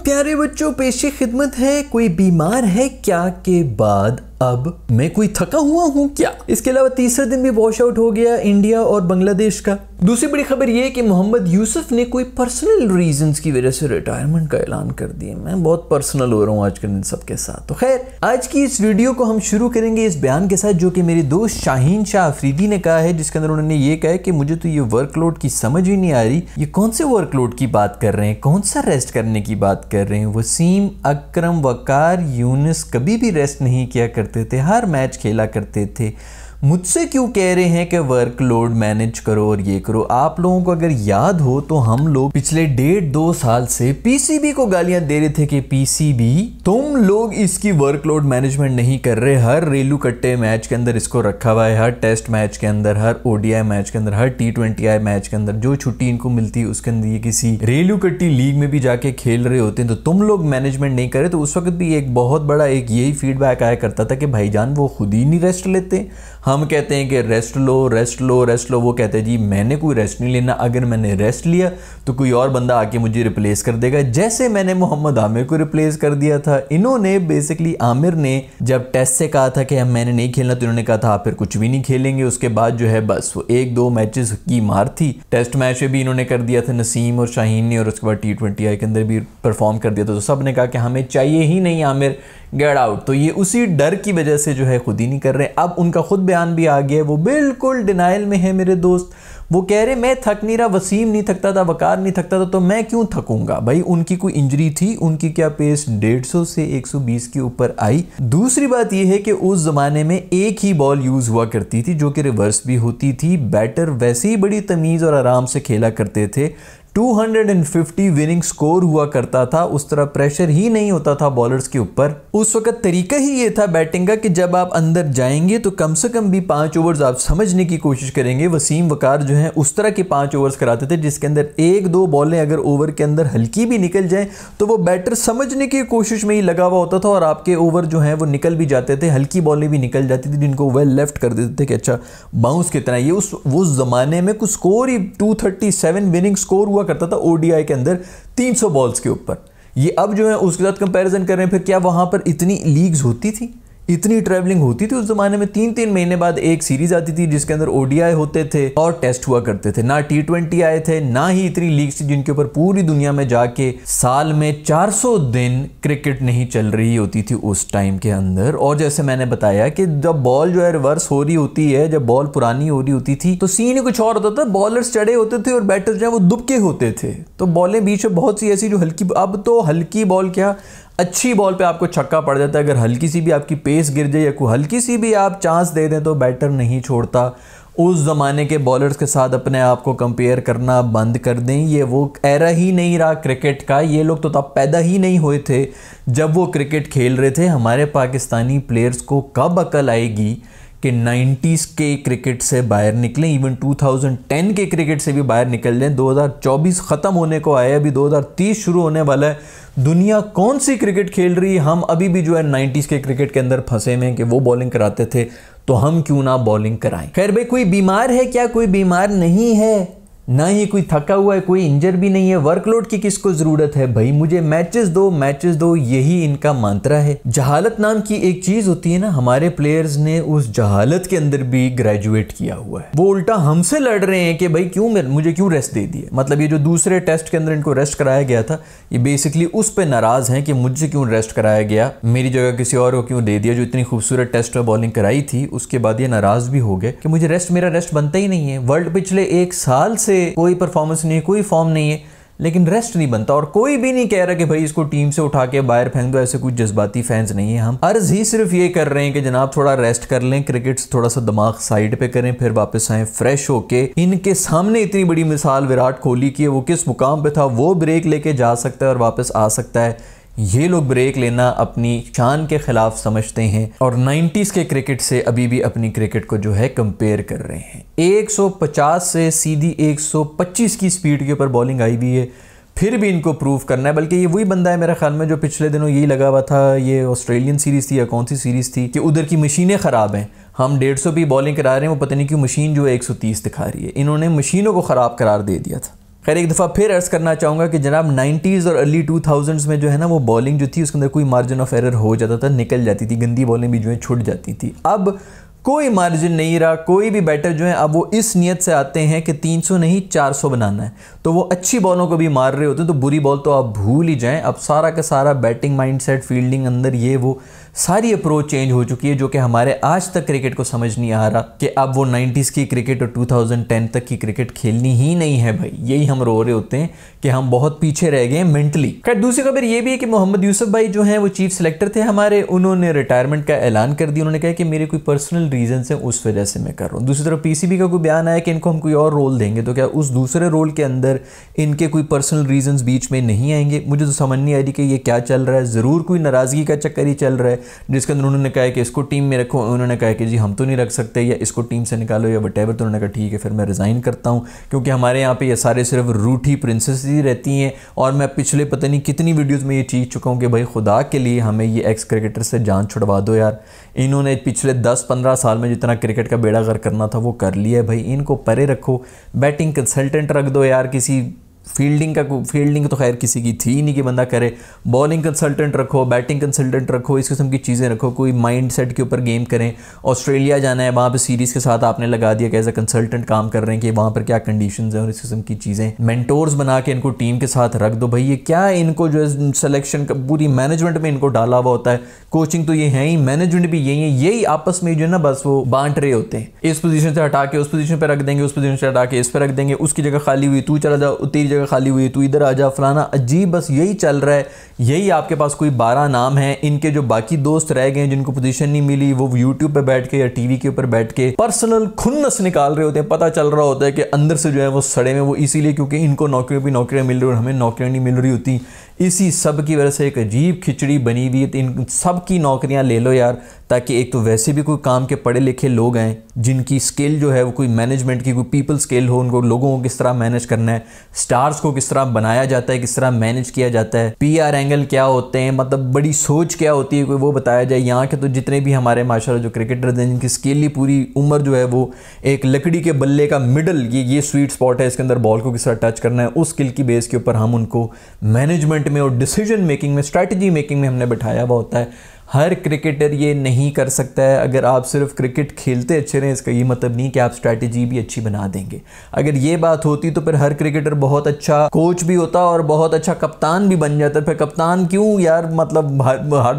प्यारे बच्चों, पेशे खिदमत है। कोई बीमार है क्या के बाद अब मैं कोई थका हुआ हूं क्या? इसके अलावा तीसरा दिन भी वॉश आउट हो गया इंडिया और बांग्लादेश का। दूसरी बड़ी खबर यह कि मोहम्मद यूसुफ ने कोई पर्सनल रीजंस की वजह से रिटायरमेंट का ऐलान कर दिया। मैं बहुत पर्सनल हो रहा हूं आजकल इन सब के साथ। तो खैर, आज की इस वीडियो को हम शुरू करेंगे इस बयान के साथ जो कि मेरे दोस्त शाहीन शाह अफरीदी ने कहा है, जिसके अंदर उन्होंने ये कहा है कि मुझे तो ये वर्कलोड की समझ ही नहीं आ रही, ये कौन से वर्कलोड की बात कर रहे हैं, कौन सा रेस्ट करने की बात कर रहे हैं। वसीम अकरम वकार यूनुस कभी भी रेस्ट नहीं किया करते थे, हर मैच खेला करते थे। मुझसे क्यों कह रहे हैं कि वर्कलोड मैनेज करो और ये करो? आप लोगों को अगर याद हो तो हम लोग पिछले 1.5-2 साल से पीसीबी को गालियां दे रहे थे कि पीसीबी तुम लोग इसकी वर्कलोड मैनेजमेंट नहीं कर रहे। हर रेलू कट्टे मैच के अंदर इसको रखा हुआ है, हर टेस्ट मैच के अंदर, हर ओडीआई मैच के अंदर, हर T20I मैच के अंदर जो छुट्टी इनको मिलती है उसके अंदर ये किसी रेलू कट्टी लीग में भी जाके खेल रहे होते हैं। तो तुम लोग मैनेजमेंट नहीं करे। तो उस वक्त भी एक बहुत बड़ा एक यही फीडबैक आया करता था कि भाईजान वो खुद ही नहीं रेस्ट लेते। हम कहते हैं कि रेस्ट लो रेस्ट लो रेस्ट लो, वो कहते हैं जी मैंने कोई रेस्ट नहीं लेना, अगर मैंने रेस्ट लिया तो कोई और बंदा आके मुझे रिप्लेस कर देगा। जैसे मैंने मोहम्मद आमिर को रिप्लेस कर दिया था। इन्होंने बेसिकली आमिर ने जब टेस्ट से कहा था कि मैंने नहीं खेलना तो इन्होंने कहा था आप फिर कुछ भी नहीं खेलेंगे। उसके बाद जो है बस वो 1-2 मैचेस की मार थी। टेस्ट मैच में भी इन्होंने कर दिया था नसीम और शाहीन ने, और उसके बाद T20I के अंदर भी परफॉर्म कर दिया था। तो सब ने कहा कि हमें चाहिए ही नहीं आमिर, गेट आउट। तो ये उसी डर की वजह से जो है खुद ही नहीं कर रहे। अब उनका खुद बयान भी आ गया है, वो बिल्कुल डिनाइल में है मेरे दोस्त। वो कह रहे मैं थक नहीं रहा, वसीम नहीं थकता था, वकार नहीं थकता था, तो मैं क्यों थकूंगा? भाई उनकी कोई इंजरी थी, उनकी क्या पेस 150 से 120 के ऊपर आई। दूसरी बात यह है कि उस जमाने में एक ही बॉल यूज हुआ करती थी जो कि रिवर्स भी होती थी। बैटर वैसे ही बड़ी तमीज और आराम से खेला करते थे। 250 विनिंग स्कोर हुआ करता था, उस तरह प्रेशर ही नहीं होता था बॉलर्स के ऊपर। उस वक्त तरीका ही ये था बैटिंग का कि जब आप अंदर जाएंगे तो कम से कम भी 5 ओवर्स आप समझने की कोशिश करेंगे। वसीम वकार जो है उस तरह के 5 ओवर्स कराते थे जिसके अंदर 1-2 बॉलें अगर ओवर के अंदर हल्की भी निकल जाएं तो वो बैटर समझने की कोशिश में ही लगा हुआ होता था और आपके ओवर जो है वो निकल भी जाते थे, हल्की बॉलें भी निकल जाती थी जिनको वेल लेफ्ट कर देते थे कि अच्छा बाउंस कितना। ये उस जमाने में कुछ स्कोर ही 237 विनिंग स्कोर हुआ करता था ओडीआई के अंदर 300 बॉल्स के ऊपर। ये अब जो है उसके साथ कंपैरिजन कर रहे हैं, फिर क्या वहां पर इतनी लीग्स होती थी, इतनी ट्रैवलिंग होती थी? उस जमाने में 3-3 महीने बाद एक सीरीज आती थी जिसके अंदर ओडीआई होते थे और टेस्ट हुआ करते थे। ना T20 थे, ना ही इतनी लीग्स थी जिनके ऊपर पूरी दुनिया में जाके साल में 400 दिन क्रिकेट नहीं चल रही होती थी उस टाइम के अंदर। और जैसे मैंने बताया कि जब बॉल जो है रिवर्स हो रही होती है, जब बॉल पुरानी हो रही होती थी तो सीन ही कुछ और होता था। बॉलर्स चढ़े होते थे और बैटर्स जो है वो दुबके होते थे, तो बॉलें बीच में बहुत सी ऐसी जो हल्की, अब तो हल्की बॉल क्या अच्छी बॉल पे आपको छक्का पड़ जाता है। अगर हल्की सी भी आपकी पेस गिर जाए या कोई हल्की सी भी आप चांस दे दें तो बैटर नहीं छोड़ता। उस ज़माने के बॉलर्स के साथ अपने आप को कंपेयर करना बंद कर दें। ये वो एरा ही नहीं रहा क्रिकेट का। ये लोग तो तब पैदा ही नहीं हुए थे जब वो क्रिकेट खेल रहे थे। हमारे पाकिस्तानी प्लेयर्स को कब अकल आएगी कि 90s के क्रिकेट से बाहर निकलें, इवन 2010 के क्रिकेट से भी बाहर निकल जाएं। 2024 ख़त्म होने को आया, अभी 2030 शुरू होने वाला है। दुनिया कौन सी क्रिकेट खेल रही है? हम अभी भी जो है 90s के क्रिकेट के अंदर फंसे में कि वो बॉलिंग कराते थे तो हम क्यों ना बॉलिंग कराएं। खैर भाई, कोई बीमार है क्या? कोई बीमार नहीं है, ना ही कोई थका हुआ है, कोई इंजर भी नहीं है। वर्कलोड की किसको जरूरत है भाई? मुझे मैचेस दो, यही इनका मंत्रा है। जहालत नाम की एक चीज होती है ना, हमारे प्लेयर्स ने उस जहालत के अंदर भी ग्रेजुएट किया हुआ है। वो उल्टा हमसे लड़ रहे हैं कि भाई मुझे क्यों रेस्ट दे दिए। मतलब ये जो दूसरे टेस्ट के अंदर इनको रेस्ट कराया गया था, ये बेसिकली उस पर नाराज हैं कि मुझसे क्यों रेस्ट कराया गया, मेरी जगह किसी और को क्यों दे दिया। जो इतनी खूबसूरत टेस्ट में बॉलिंग कराई थी उसके बाद ये नाराज भी हो गए कि मुझे मेरा रेस्ट बनता ही नहीं है। वर्ल्ड पिछले 1 साल से कोई परफॉर्मेंस नहीं है, कोई फॉर्म नहीं है, लेकिन रेस्ट नहीं बनता। और कोई भी नहीं कह रहा कि भाई इसको टीम से उठा के बाहर फेंक दो। ऐसे कुछ जज्बाती फैंस नहीं है। हम अर्ज ही सिर्फ ये कर रहे हैं कि जनाब थोड़ा रेस्ट कर लें, क्रिकेट से थोड़ा सा दिमाग साइड पे करें, फिर वापस आए फ्रेश होके। इनके सामने इतनी बड़ी मिसाल विराट कोहली की है, वो किस मुकाम पे था, वो ब्रेक लेके जा सकता है और वापस आ सकता है। ये लोग ब्रेक लेना अपनी शान के खिलाफ समझते हैं और 90s के क्रिकेट से अभी भी अपनी क्रिकेट को जो है कंपेयर कर रहे हैं। 150 से सीधी 125 की स्पीड के ऊपर बॉलिंग आई हुई है, फिर भी इनको प्रूव करना है। बल्कि ये वही बंदा है मेरे ख्याल में जो पिछले दिनों यही लगा हुआ था, ये ऑस्ट्रेलियन सीरीज़ थी या कौन सी सीरीज़ थी, कि उधर की मशीनें ख़राब हैं, हम 150 भी बॉलिंग करा रहे हैं, वो पता नहीं क्यों मशीन जो है 130 दिखा रही है। इन्होंने मशीनों को ख़राब करार दे दिया था। खैर एक दफ़ा फिर अर्ज़ करना चाहूँगा कि जनाब 90s और अर्ली 2000s में जो है ना वो बॉलिंग जो थी उसके अंदर कोई मार्जिन ऑफ एरर हो जाता था, निकल जाती थी, गंदी बॉलिंग भी जो है छूट जाती थी। अब कोई मार्जिन नहीं रहा, कोई भी बैटर जो है अब वो इस नियत से आते हैं कि 300 नहीं 400 बनाना है, तो वो अच्छी बॉलों को भी मार रहे होते हैं, तो बुरी बॉल तो आप भूल ही जाएं। अब सारा का सारा बैटिंग माइंडसेट, फील्डिंग अंदर ये वो सारी अप्रोच चेंज हो चुकी है, जो कि हमारे आज तक क्रिकेट को समझ नहीं आ रहा कि अब वो 90s की क्रिकेट और 2010 तक की क्रिकेट खेलनी ही नहीं है भाई। यही हम रो रहे होते हैं कि हम बहुत पीछे रह गए मेंटली। खैर दूसरी खबर ये भी है कि मोहम्मद यूसुफ भाई जो हैं वो चीफ सेलेक्टर थे हमारे, उन्होंने रिटायरमेंट का ऐलान कर दिया। उन्होंने कहा कि मेरे कोई पर्सनल रीजन है उस वजह से मैं कर रहा हूँ। दूसरी तरफ पीसीबी का कोई बयान आया कि इनको हम कोई और रोल देंगे, तो क्या उस दूसरे रोल के अंदर इनके कोई पर्सनल रीजंस बीच में नहीं आएंगे? मुझे तो समझ नहीं आ रही कि ये क्या चल रहा है। ज़रूर कोई नाराज़गी का चक्कर ही चल रहा है, जिसके अंदर उन्होंने कहा कि इसको टीम में रखो, उन्होंने कहा कि जी हम तो नहीं रख सकते, या इसको टीम से निकालो या वटेवर। तो उन्होंने कहा ठीक है फिर मैं रिज़ाइन करता हूँ, क्योंकि हमारे यहाँ पे ये सारे सिर्फ रूठी प्रिंसेस ही रहती हैं। और मैं पिछले पता नहीं कितनी वीडियोस में ये चीज़ चुका हूँ कि भाई खुदा के लिए हमें ये एक्स क्रिकेटर से जान छुड़वा दो यार। इन्होंने पिछले 10-15 साल में जितना क्रिकेट का बेड़ा गर्क करना था वो कर लिया है भाई, इनको परे रखो। बैटिंग कंसल्टेंट रख दो यार, किसी फील्डिंग तो खैर किसी की थी नहीं कि बंदा करे। बॉलिंग कंसल्टेंट रखो, बैटिंग कंसल्टेंट रखो, इस किस्म की चीज़ें रखो, कोई माइंड सेट के ऊपर गेम करें। ऑस्ट्रेलिया जाना है, वहाँ पे सीरीज़ के साथ आपने लगा दिया कि एज ए कंसल्टेंट काम कर रहे हैं कि वहाँ पर क्या कंडीशंस हैं और इस किस्म की चीज़ें। मेंटोर्स बना के इनको टीम के साथ रख दो भाई। ये क्या इनको जो है सिलेक्शन का पूरी मैनेजमेंट में इनको डाला हुआ होता है। कोचिंग तो ये है ही, मैनेजमेंट भी यही है, यही आपस में जो है ना बस वो बांट रहे होते हैं। इस पोजीशन से हटा के उस पोजीशन पर रख देंगे, उस पोजीशन से हटा के इस पर रख देंगे, उसकी जगह खाली हुई तू चला जा, तेरी जगह खाली हुई तू इधर आ जा, फलाना अजीब, बस यही चल रहा है। यही आपके पास कोई 12 नाम हैं। इनके जो बाकी दोस्त रह गए जिनको पोजीशन नहीं मिली, वो यूट्यूब पे बैठ के या टीवी के ऊपर बैठ के पर्सनल खुन्नस निकाल रहे होते हैं। पता चल रहा होता है कि अंदर से जो है वो सड़े में, वो इसीलिए क्योंकि इनको नौकरियों पर नौकरियां मिल रही और हमें नौकरियां नहीं मिल रही होती। इसी सब की वजह से एक अजीब खिचड़ी बनी हुई है। तो इन सब की नौकरियां ले लो यार, ताकि एक तो वैसे भी कोई काम के पढ़े लिखे लोग हैं जिनकी स्किल जो है वो कोई मैनेजमेंट की, कोई पीपल स्किल हो, उनको लोगों को किस तरह मैनेज करना है, स्टार्स को किस तरह बनाया जाता है, किस तरह मैनेज किया जाता है, पीआर एंगल क्या होते हैं, मतलब बड़ी सोच क्या होती है, कोई वो बताया जाए। यहाँ के तो जितने भी हमारे माशाल्लाह जो क्रिकेटर्स हैं जिनकी स्किल ही पूरी उम्र जो है वो एक लकड़ी के बल्ले का मिडल, ये स्वीट स्पॉट है, इसके अंदर बॉल को किस तरह टच करना है, उस स्किल की बेस के ऊपर हम उनको मैनेजमेंट में और डिसीजन मेकिंग में, स्ट्रैटेजी मेकिंग में हमने बैठाया हुआ होता है। हर क्रिकेटर ये नहीं कर सकता है। अगर आप सिर्फ क्रिकेट खेलते अच्छे रहें, इसका ये मतलब नहीं कि आप स्ट्रैटेजी भी अच्छी बना देंगे। अगर ये बात होती तो फिर हर क्रिकेटर बहुत अच्छा कोच भी होता और बहुत अच्छा कप्तान भी बन जाता। फिर कप्तान क्यों यार, मतलब हर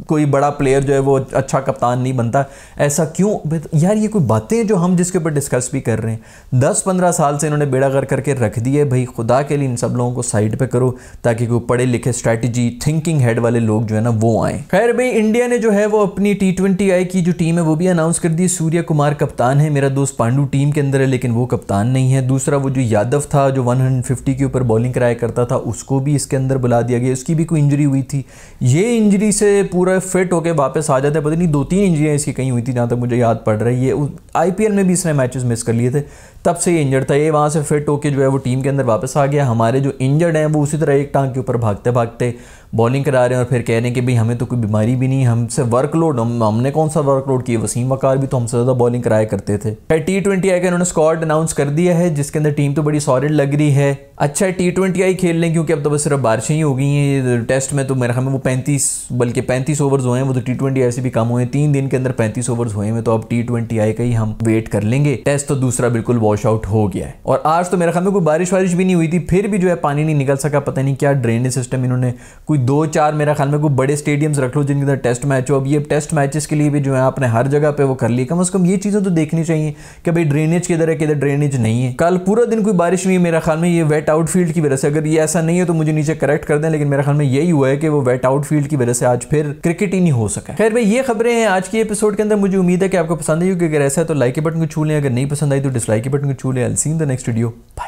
कोई बड़ा प्लेयर जो है वो अच्छा कप्तान नहीं बनता, ऐसा क्यों यार? ये कोई बातें जो हम जिसके ऊपर डिस्कस भी कर रहे हैं। 10-15 साल से इन्होंने बेड़ा गर्क करके रख दिया है भाई। खुदा के लिए इन सब लोगों को साइड पे करो, ताकि कोई पढ़े लिखे स्ट्रैटेजी थिंकिंग हेड वाले लोग जो है ना वो आए। खैर भाई, इंडिया ने जो है वो अपनी T20I की जो टीम है वो भी अनाउंस कर दी। सूर्य कुमार कप्तान है। मेरा दोस्त पांडू टीम के अंदर है लेकिन वो कप्तान नहीं है। दूसरा वो जो यादव था जो 150 के ऊपर बॉलिंग कराया करता था, उसको भी इसके अंदर बुला दिया गया। उसकी भी कोई इंजरी हुई थी, ये इंजरी से पूरा फिट होकर वापस आ जाता है। पता नहीं 2-3 इंजरियाँ इसकी कहीं हुई थी जहाँ तक मुझे याद पड़ रहा है। ये IPL में भी इसने मैचेस मिस कर लिए थे, तब से ये इंजर्ड था। ये वहाँ से फिट होकर जो है वो टीम के अंदर वापस आ गया। हमारे जो इंजर्ड हैं वो उसी तरह एक टांग के ऊपर भागते भागते बॉलिंग करा रहे हैं और फिर कह रहे हैं कि भाई हमें तो कोई बीमारी भी नहीं, हमसे वर्कलोड, हमने कौन सा वर्कलोड किया। वसीम वकार भी तो हमसे ज़्यादा बॉलिंग कराया करते थे। T20I का इन्होंने स्क्वाड अनाउंस कर दिया है, जिसके अंदर टीम तो बड़ी सॉलिड लग रही है। अच्छा T20I खेल लें, क्योंकि अब तो बस सिर्फ बारिशें ही हो गई हैं। टेस्ट में तो मेरे ख्याल में वो 35 ओवर्स हुए हैं, वो तो T20I से भी कम हुए हैं। 3 दिन के अंदर 35 ओवर्स हुए हैं, तो अब T20I का ही हम वेट कर लेंगे। टेस्ट तो दूसरा बिल्कुल वॉश आउट हो गया है। और आज तो मेरे ख्याल में कोई बारिश भी नहीं हुई थी, फिर भी जो है पानी नहीं निकल सका। पता नहीं क्या ड्रेनेज सिस्टम इन्होंने, कोई 2-4 मेरा ख्याल में कोई बड़े स्टेडियम्स रख लो जिनके अंदर टेस्ट मैच हो। अब ये टेस्ट मैचेस के लिए भी जो है आपने हर जगह पे वो कर लिया। कम से कम ये चीज़ें तो देखनी चाहिए कि भाई ड्रेनेज किधर है, किधर ड्रेनेज नहीं है। कल पूरा दिन कोई बारिश नहीं है मेरा ख्याल में, ये वेट आउटफील्ड की वजह से। अगर ये ऐसा नहीं है तो मुझे नीचे करेक्ट कर दें, लेकिन मेरा ख्याल में यही हुआ है कि वो वेट आउटफील्ड की वजह से आज फिर क्रिकेट ही नहीं हो सका। खैर भाई, ये खबरें हैं आज की एपिसोड के अंदर। मुझे उम्मीद है कि आपको पसंद आई होगी। अगर ऐसा है तो लाइक के बटन को छू लें, अगर नहीं पसंद आई तो डिसलाइक के बटन को छू लें। I will see you in the next video. Bye.